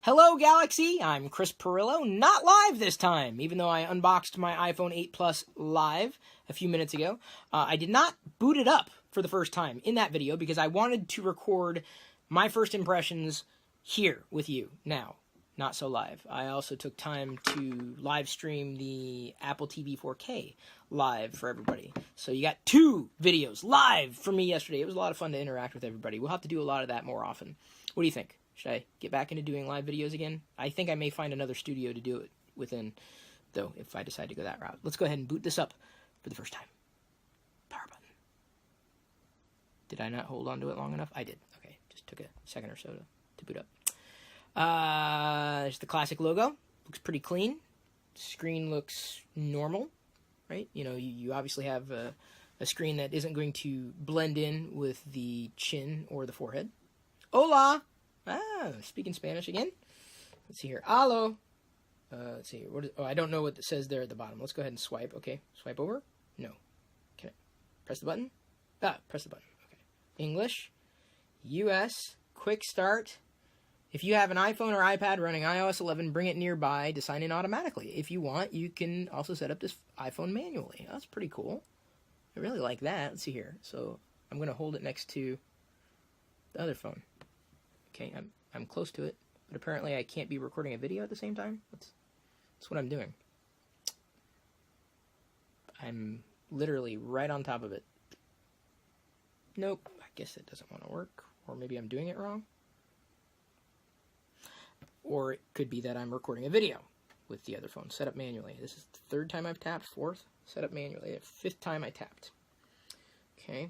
Hello, Galaxy! I'm Chris Perillo, not live this time, even though I unboxed my iPhone 8 Plus live a few minutes ago. I did not boot it up for the first time in that video because I wanted to record my first impressions here with you now, not so live. I also took time to live stream the Apple TV 4K live for everybody. So you got two videos live for me yesterday. It was a lot of fun to interact with everybody. We'll have to do a lot of that more often. What do you think? Should I get back into doing live videos again? I think I may find another studio to do it within, though, if I decide to go that route. Let's go ahead and boot this up for the first time. Power button. Did I not hold on to it long enough? I did. Okay, just took a second or so to boot up. There's the classic logo. Looks pretty clean. Screen looks normal, right? You know, you obviously have a screen that isn't going to blend in with the chin or the forehead. Hola! Speaking Spanish again. Let's see here. Allo. Let's see here. I don't know what it says there at the bottom. Let's go ahead and swipe. Okay. Swipe over. No. Can I press the button? Press the button. Okay. English. US. Quick start. If you have an iPhone or iPad running iOS 11, bring it nearby to sign in automatically. If you want, you can also set up this iPhone manually. That's pretty cool. I really like that. Let's see here. So I'm going to hold it next to the other phone. Okay, I'm close to it, but apparently I can't be recording a video at the same time. That's what I'm doing. I'm literally right on top of it. Nope, I guess it doesn't want to work, or maybe I'm doing it wrong. Or it could be that I'm recording a video with the other phone, set up manually. This is the third time I've tapped, fourth, set up manually, the fifth time I tapped. Okay.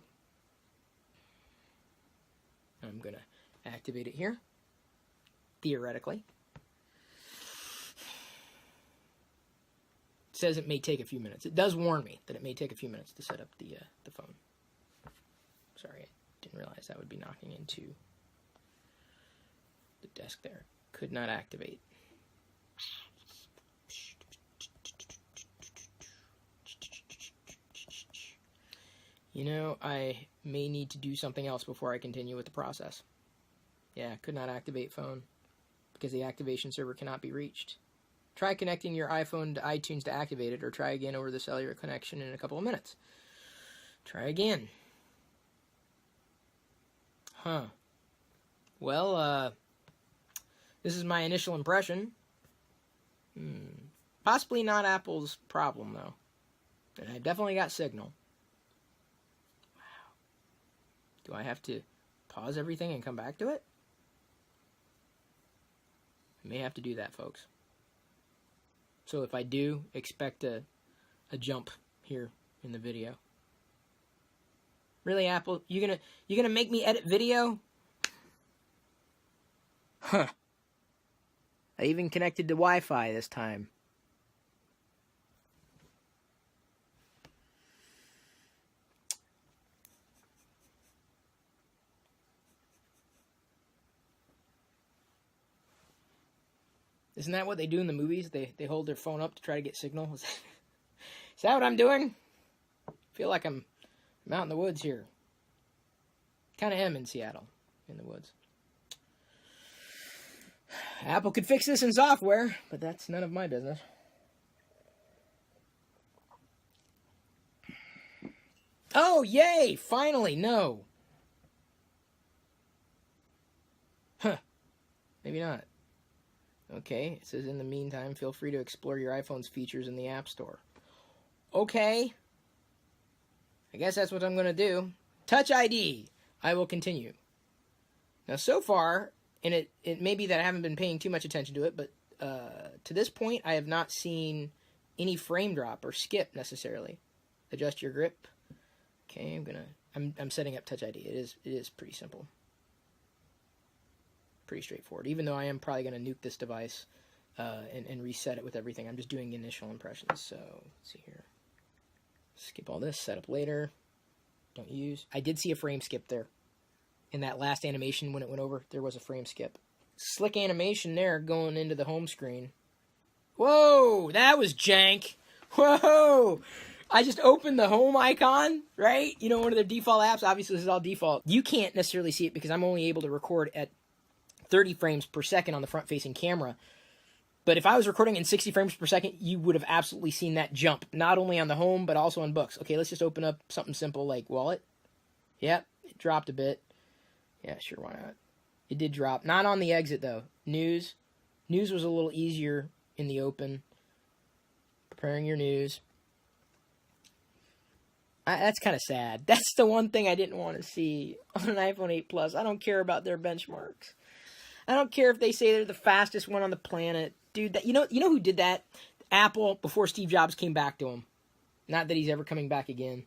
I'm going to activate it here, theoretically. It says it may take a few minutes. It does warn me that it may take a few minutes to set up the phone. Sorry, I didn't realize that would be knocking into the desk there. Could not activate. You know, I may need to do something else before I continue with the process. Yeah, could not activate phone because the activation server cannot be reached. Try connecting your iPhone to iTunes to activate it, or try again over the cellular connection in a couple of minutes. Try again. Huh. Well, this is my initial impression. Possibly not Apple's problem, though. And I definitely got signal. Wow. Do I have to pause everything and come back to it? I may have to do that, folks. So if I do, expect a jump here in the video. Really, Apple? You gonna make me edit video? Huh. I even connected to Wi-Fi this time. Isn't that what they do in the movies? They hold their phone up to try to get signal? Is that what I'm doing? I feel like I'm out in the woods here. Kind of am in Seattle, in the woods. Apple could fix this in software, but that's none of my business. Oh, yay! Finally, no. Huh. Maybe not. Okay, it says in the meantime, feel free to explore your iPhone's features in the App Store. Okay. I guess that's what I'm going to do. Touch ID. I will continue. Now, so far, and it may be that I haven't been paying too much attention to it, but to this point, I have not seen any frame drop or skip necessarily. Adjust your grip. Okay, I'm setting up Touch ID. It is pretty simple. Pretty straightforward, even though I am probably going to nuke this device and reset it with everything. I'm just doing initial impressions. So let's see here. Skip all this, set up later. Don't use. I did see a frame skip there. In that last animation when it went over, there was a frame skip. Slick animation there going into the home screen. Whoa, that was jank. Whoa. I just opened the home icon, right? You know, one of their default apps. Obviously, this is all default. You can't necessarily see it because I'm only able to record at 30 frames per second on the front-facing camera. But if I was recording in 60 frames per second, you would have absolutely seen that jump, not only on the home, but also on books. Okay, let's just open up something simple like Wallet. Yep, it dropped a bit. Yeah, sure, why not? It did drop. Not on the exit, though. News. News was a little easier in the open. Preparing your news. That's kind of sad. That's the one thing I didn't want to see on an iPhone 8 Plus. I don't care about their benchmarks. I don't care if they say they're the fastest one on the planet. Dude, you know who did that? Apple, before Steve Jobs came back to him. Not that he's ever coming back again.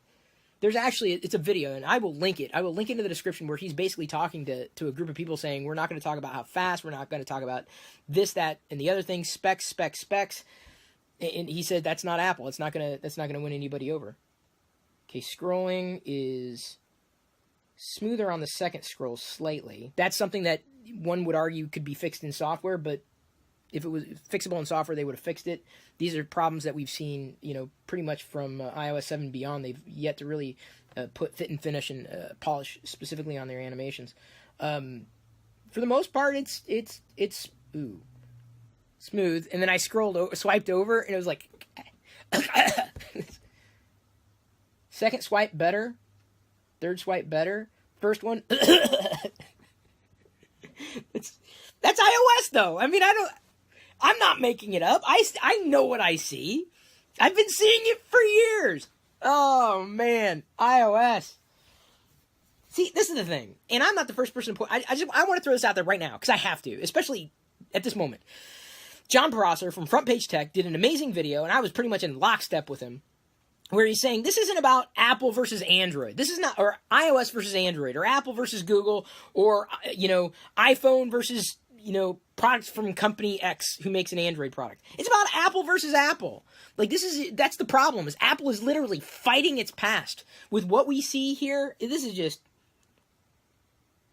There's actually, it's a video, and I will link it. I will link it in the description where he's basically talking to a group of people saying, we're not going to talk about how fast, we're not going to talk about this, that, and the other thing, specs. And he said that's not Apple. That's not gonna win anybody over. Okay, scrolling is smoother on the second scroll slightly. That's something that one would argue could be fixed in software, but if it was fixable in software, they would have fixed it. These are problems that we've seen, pretty much from iOS 7 beyond. They've yet to really put fit and finish and polish specifically on their animations. For the most part, it's smooth. And then I swiped over, and it was like, second swipe better, third swipe better, first one. That's iOS though. I mean, I'm not making it up. I know what I see. I've been seeing it for years. Oh man, iOS. See, this is the thing, and I'm not the first person to point. I want to throw this out there right now because I have to, especially at this moment. John Prosser from Front Page Tech did an amazing video, and I was pretty much in lockstep with him, where he's saying this isn't about Apple versus Android. This is not, or iOS versus Android, or Apple versus Google, or iPhone versus products from company X who makes an Android product. It's about Apple versus Apple. Like that's the problem. Is Apple is literally fighting its past with what we see here. This is just,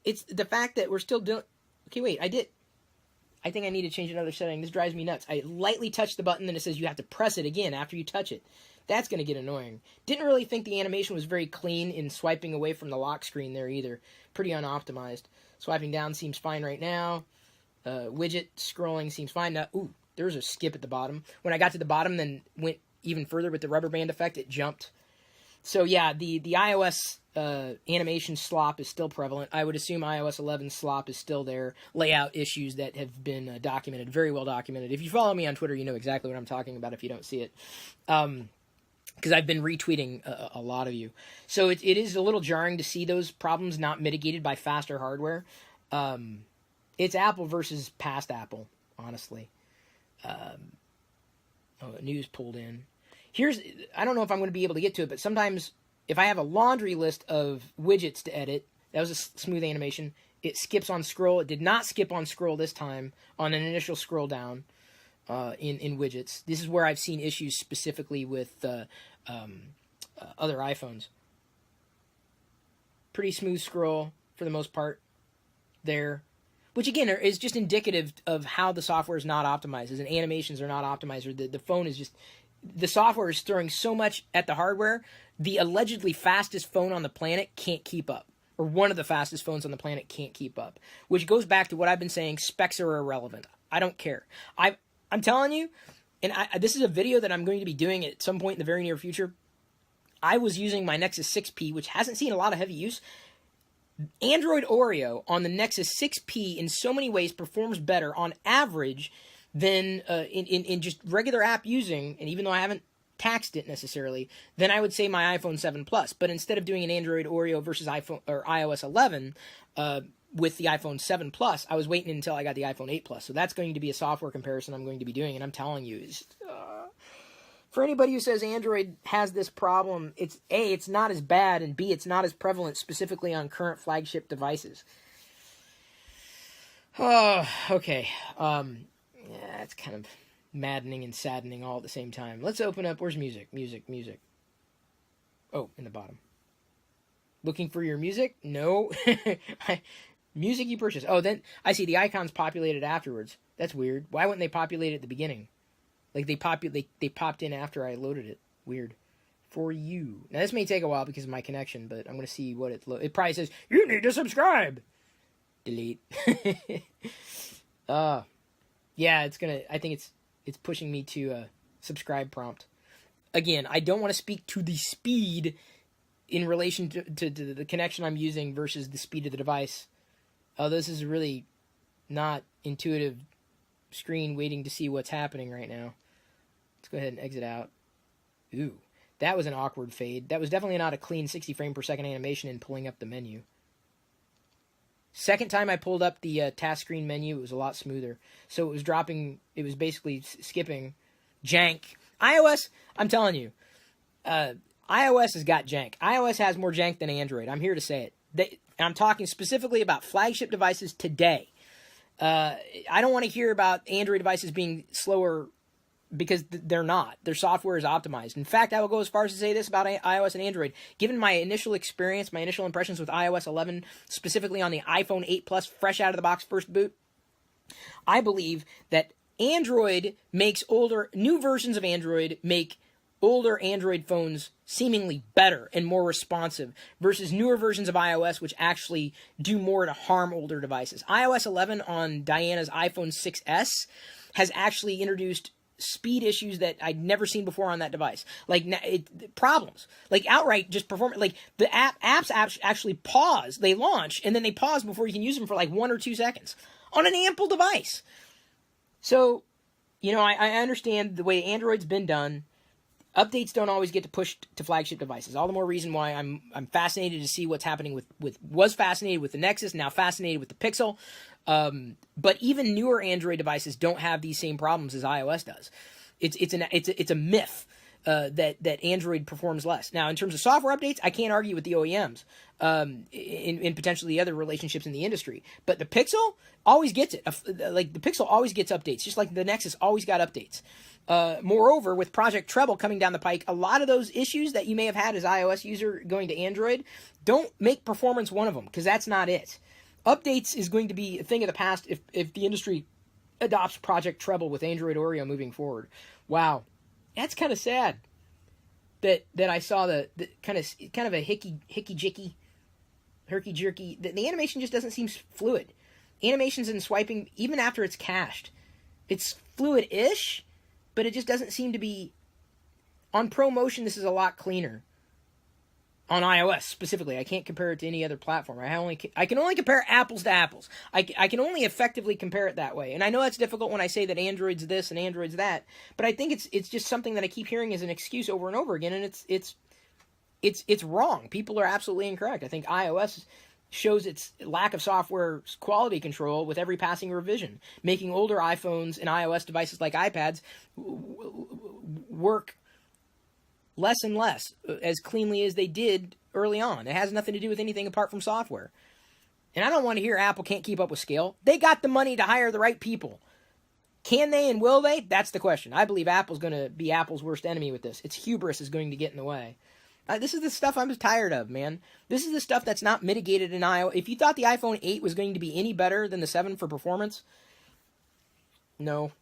it's the fact that we're still doing. Okay, wait, I think I need to change another setting. This drives me nuts. I lightly touch the button, then it says you have to press it again after you touch it. That's going to get annoying. Didn't really think the animation was very clean in swiping away from the lock screen there either. Pretty unoptimized. Swiping down seems fine right now. Widget scrolling seems fine. Now, ooh, there's a skip at the bottom. When I got to the bottom, then went even further with the rubber band effect, it jumped. So yeah, the iOS animation slop is still prevalent. I would assume iOS 11 slop is still there. Layout issues that have been documented, very well documented. If you follow me on Twitter, you know exactly what I'm talking about if you don't see it. Because I've been retweeting a lot of you. So it is a little jarring to see those problems not mitigated by faster hardware. It's Apple versus past Apple, honestly. News pulled in. I don't know if I'm going to be able to get to it, but sometimes if I have a laundry list of widgets to edit, that was a smooth animation, it skips on scroll. It did not skip on scroll this time on an initial scroll down in widgets. This is where I've seen issues specifically with other iPhones. Pretty smooth scroll for the most part there. Which, again, is just indicative of how the software is not optimized, and animations are not optimized, or the phone is just... The software is throwing so much at the hardware, the allegedly fastest phone on the planet can't keep up. Or one of the fastest phones on the planet can't keep up. Which goes back to what I've been saying, specs are irrelevant. I don't care. I'm telling you, and this is a video that I'm going to be doing at some point in the very near future. I was using my Nexus 6P, which hasn't seen a lot of heavy use. Android Oreo on the Nexus 6P in so many ways performs better on average than in just regular app using, and even though I haven't taxed it necessarily, then I would say my iPhone 7 Plus. But instead of doing an Android Oreo versus iPhone or iOS 11 with the iPhone 7 Plus, I was waiting until I got the iPhone 8 Plus. So that's going to be a software comparison I'm going to be doing, and I'm telling you, for anybody who says Android has this problem, it's A, it's not as bad, and B, it's not as prevalent specifically on current flagship devices. Oh, okay. Yeah, it's kind of maddening and saddening all at the same time. Let's open up, where's music? Music. Oh, in the bottom. Looking for your music? No. Music you purchase. Oh, then I see the icons populated afterwards. That's weird. Why wouldn't they populate it at the beginning? Like they popped in after I loaded it. Weird. For you. Now this may take a while because of my connection, but I'm going to see what it probably says, you need to subscribe. delete. Yeah, I think it's pushing me to a subscribe prompt. Again, I don't want to speak to the speed in relation to the connection I'm using versus the speed of the device. This is really not intuitive screen waiting to see what's happening right now. Let's go ahead and exit out. Ooh, that was an awkward fade. That was definitely not a clean 60 frame per second animation in pulling up the menu. Second time I pulled up the task screen menu, it was a lot smoother. So it was dropping, it was basically skipping jank. iOS, I'm telling you, iOS has got jank. iOS has more jank than Android. I'm here to say it. I'm talking specifically about flagship devices today. I don't want to hear about Android devices being slower because they're not. Their software is optimized. In fact, I will go as far as to say this about iOS and Android. Given my initial experience, my initial impressions with iOS 11, specifically on the iPhone 8 Plus, fresh out of the box first boot, I believe that Android makes new versions of Android make older Android phones seemingly better and more responsive versus newer versions of iOS which actually do more to harm older devices. iOS 11 on Diana's iPhone 6S has actually introduced speed issues that I'd never seen before on that device. Like problems, like outright just performance. Like the apps actually pause. They launch and then they pause before you can use them for like 1 or 2 seconds on an ample device. So, I understand the way Android's been done. Updates don't always get to push to flagship devices. All the more reason why I'm fascinated to see what's happening was fascinated with the Nexus, now fascinated with the Pixel. But even newer Android devices don't have these same problems as iOS does. It's a myth that Android performs less. Now, in terms of software updates, I can't argue with the OEMs in potentially the other relationships in the industry. But the Pixel always gets it. Like the Pixel always gets updates, just like the Nexus always got updates. Moreover, with Project Treble coming down the pike, a lot of those issues that you may have had as iOS user going to Android, don't make performance one of them, because that's not it. Updates is going to be a thing of the past if the industry adopts Project Treble with Android Oreo moving forward. Wow, that's kind of sad that I saw the kind of a hickey-jicky, herky-jerky. The animation just doesn't seem fluid. Animations and swiping, even after it's cached, it's fluid-ish, but it just doesn't seem to be. On ProMotion, this is a lot cleaner. On iOS specifically, I can't compare it to any other platform. I can only compare apples to apples. I can only effectively compare it that way. And I know that's difficult when I say that Android's this and Android's that, but I think it's just something that I keep hearing as an excuse over and over again, and it's wrong. People are absolutely incorrect. I think iOS shows its lack of software quality control with every passing revision, making older iPhones and iOS devices like iPads work less and less as cleanly as they did early on. It has nothing to do with anything apart from software. And I don't want to hear Apple can't keep up with scale. They got the money to hire the right people. Can they and will they? That's the question. I believe Apple's going to be Apple's worst enemy with this. Its hubris is going to get in the way. This is the stuff I'm tired of, man. This is the stuff that's not mitigated in iOS. If you thought the iPhone 8 was going to be any better than the 7 for performance, no.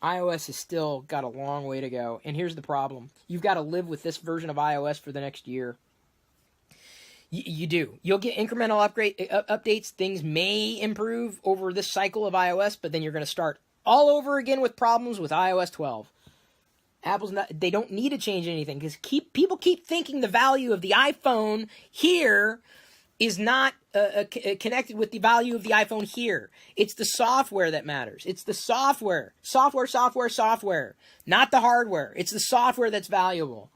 iOS has still got a long way to go. And here's the problem. You've got to live with this version of iOS for the next year. You do. You'll get incremental updates. Things may improve over this cycle of iOS, but then you're going to start all over again with problems with iOS 12. They don't need to change anything because people keep thinking the value of the iPhone here is not connected with the value of the iPhone here. It's the software that matters. It's the software. Software. Not the hardware. It's the software that's valuable.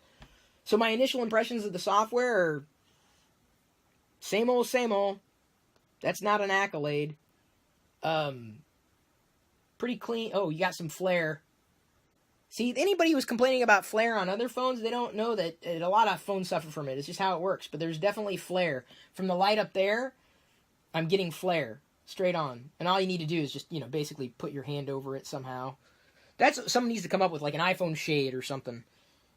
So my initial impressions of the software are same old, same old. That's not an accolade. Pretty clean. Oh, you got some flare. See, anybody who's complaining about flare on other phones, they don't know that a lot of phones suffer from it. It's just how it works. But there's definitely flare. From the light up there, I'm getting flare straight on. And all you need to do is just, basically put your hand over it somehow. Someone needs to come up with like an iPhone shade or something.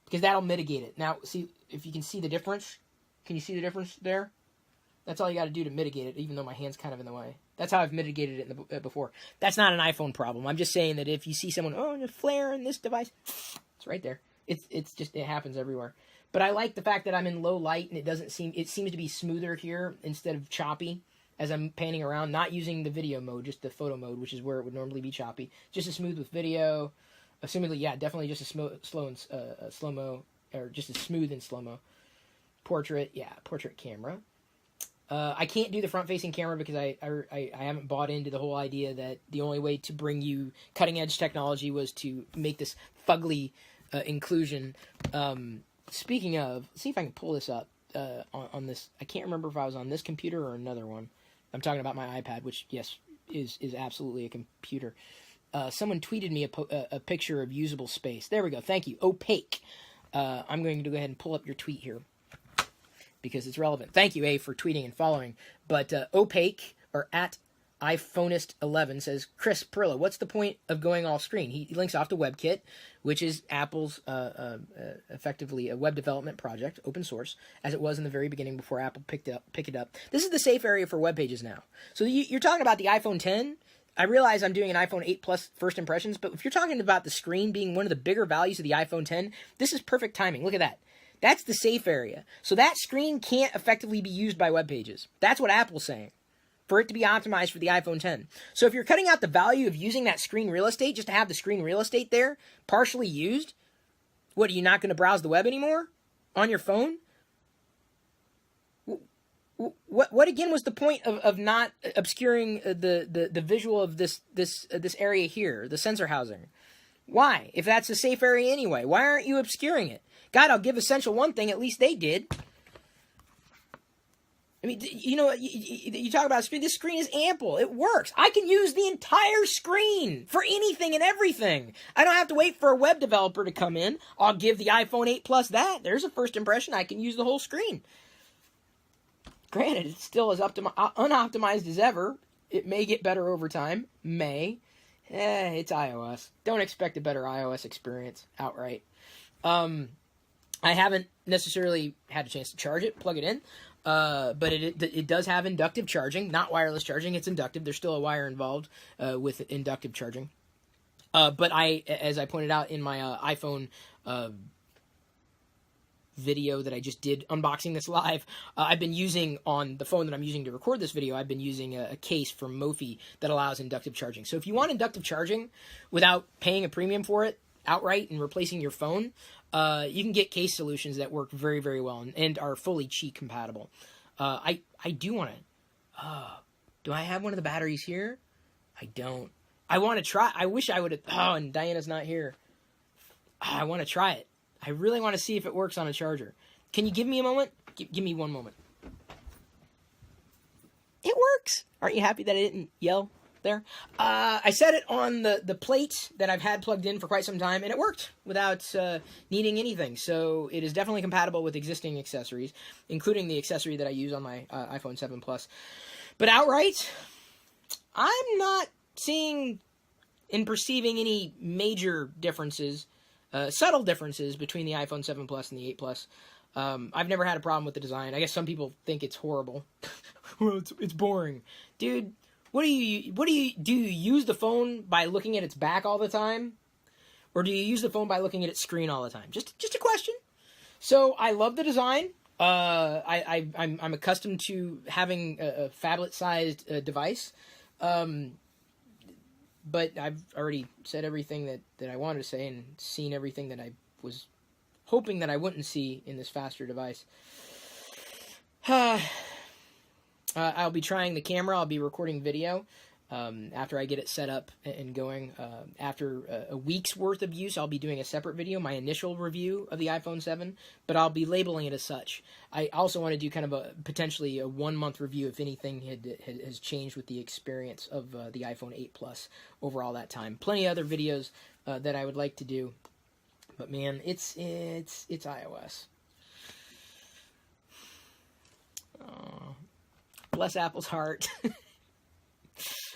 Because that'll mitigate it. Now, see, if you can see the difference. Can you see the difference there? That's all you got to do to mitigate it, even though my hand's kind of in the way. That's how I've mitigated it before. That's not an iPhone problem. I'm just saying that if you see someone, there's flare in this device, it's right there. It happens everywhere. But I like the fact that I'm in low light and it seems to be smoother here instead of choppy as I'm panning around, not using the video mode, just the photo mode, which is where it would normally be choppy. Just as smooth with video. Assumedly, yeah, definitely just as slow-mo, or just as smooth in slow-mo. Portrait, yeah, portrait camera. I can't do the front-facing camera because I haven't bought into the whole idea that the only way to bring you cutting-edge technology was to make this fugly inclusion. Speaking of, let's see if I can pull this up on this. I can't remember if I was on this computer or another one. I'm talking about my iPad, which, yes, is absolutely a computer. Someone tweeted me a picture of usable space. There we go. Thank you. Opaque. I'm going to go ahead and pull up your tweet here because it's relevant. Thank you, A, for tweeting and following. But Opaque, or at iPhoneist11, says, Chris Perillo, what's the point of going all screen? He links off to WebKit, which is Apple's effectively a web development project, open source, as it was in the very beginning before Apple picked it up. This is the safe area for web pages now. So you're talking about the iPhone 10. I realize I'm doing an iPhone 8 Plus first impressions, but if you're talking about the screen being one of the bigger values of the iPhone 10, this is perfect timing. Look at that. That's the safe area. So that screen can't effectively be used by web pages. That's what Apple's saying, for it to be optimized for the iPhone 10. So if you're cutting out the value of using that screen real estate just to have the screen real estate there, partially used, what, are you not going to browse the web anymore on your phone? What again was the point of not obscuring the visual of this area here, the sensor housing? Why? If that's a safe area anyway, why aren't you obscuring it? God, I'll give Essential one thing, at least they did. I mean, you know, you talk about screen. This screen is ample. It works. I can use the entire screen for anything and everything. I don't have to wait for a web developer to come in. I'll give the iPhone 8 Plus that. There's a first impression. I can use the whole screen. Granted, it's still as unoptimized as ever. It may get better over time. May. It's iOS. Don't expect a better iOS experience outright. I haven't necessarily had a chance to charge it, plug it in. But it does have inductive charging, not wireless charging. It's inductive. There's still a wire involved with inductive charging. But as I pointed out in my iPhone video that I just did unboxing this live, I've been using on the phone that I'm using to record this video, I've been using a case from Mophie that allows inductive charging. So if you want inductive charging without paying a premium for it outright and replacing your phone, you can get case solutions that work very, very well and are fully Qi compatible. I do want to... do I have one of the batteries here? I don't. I want to try... I wish I would have... Oh, and Diana's not here. I want to try it. I really want to see if it works on a charger. Can you give me a moment? Give me one moment. It works! Aren't you happy that I didn't yell there? I set it on the plate that I've had plugged in for quite some time, and it worked without needing anything. So it is definitely compatible with existing accessories, including the accessory that I use on my iPhone 7 Plus. But outright, I'm not seeing and perceiving any major differences, subtle differences between the iPhone 7 Plus and the 8 Plus. I've never had a problem with the design. I guess some people think it's horrible. Well, it's boring. Dude, do you use the phone by looking at its back all the time? Or do you use the phone by looking at its screen all the time? Just a question. So I love the design. I'm accustomed to having a phablet-sized device. But I've already said everything that I wanted to say and seen everything that I was hoping that I wouldn't see in this faster device. I'll be trying the camera. I'll be recording video after I get it set up and going. After a week's worth of use, I'll be doing a separate video, my initial review of the iPhone 7, but I'll be labeling it as such. I also want to do kind of potentially a 1-month review if anything has changed with the experience of the iPhone 8 Plus over all that time. Plenty of other videos that I would like to do, but man, it's iOS. Oh. Bless Apple's heart.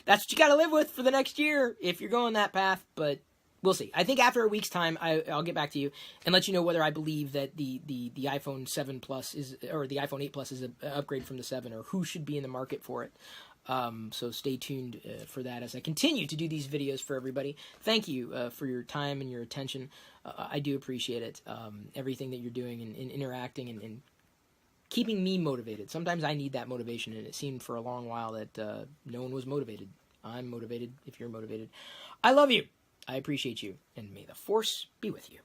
That's what you got to live with for the next year if you're going that path, but we'll see. I think after a week's time, I'll get back to you and let you know whether I believe that the iPhone 7 Plus or the iPhone 8 Plus is an upgrade from the 7, or who should be in the market for it. So stay tuned for that as I continue to do these videos for everybody. Thank you for your time and your attention. I do appreciate it. Everything that you're doing and interacting and keeping me motivated. Sometimes I need that motivation, and it seemed for a long while that no one was motivated. I'm motivated if you're motivated. I love you. I appreciate you, and may the force be with you.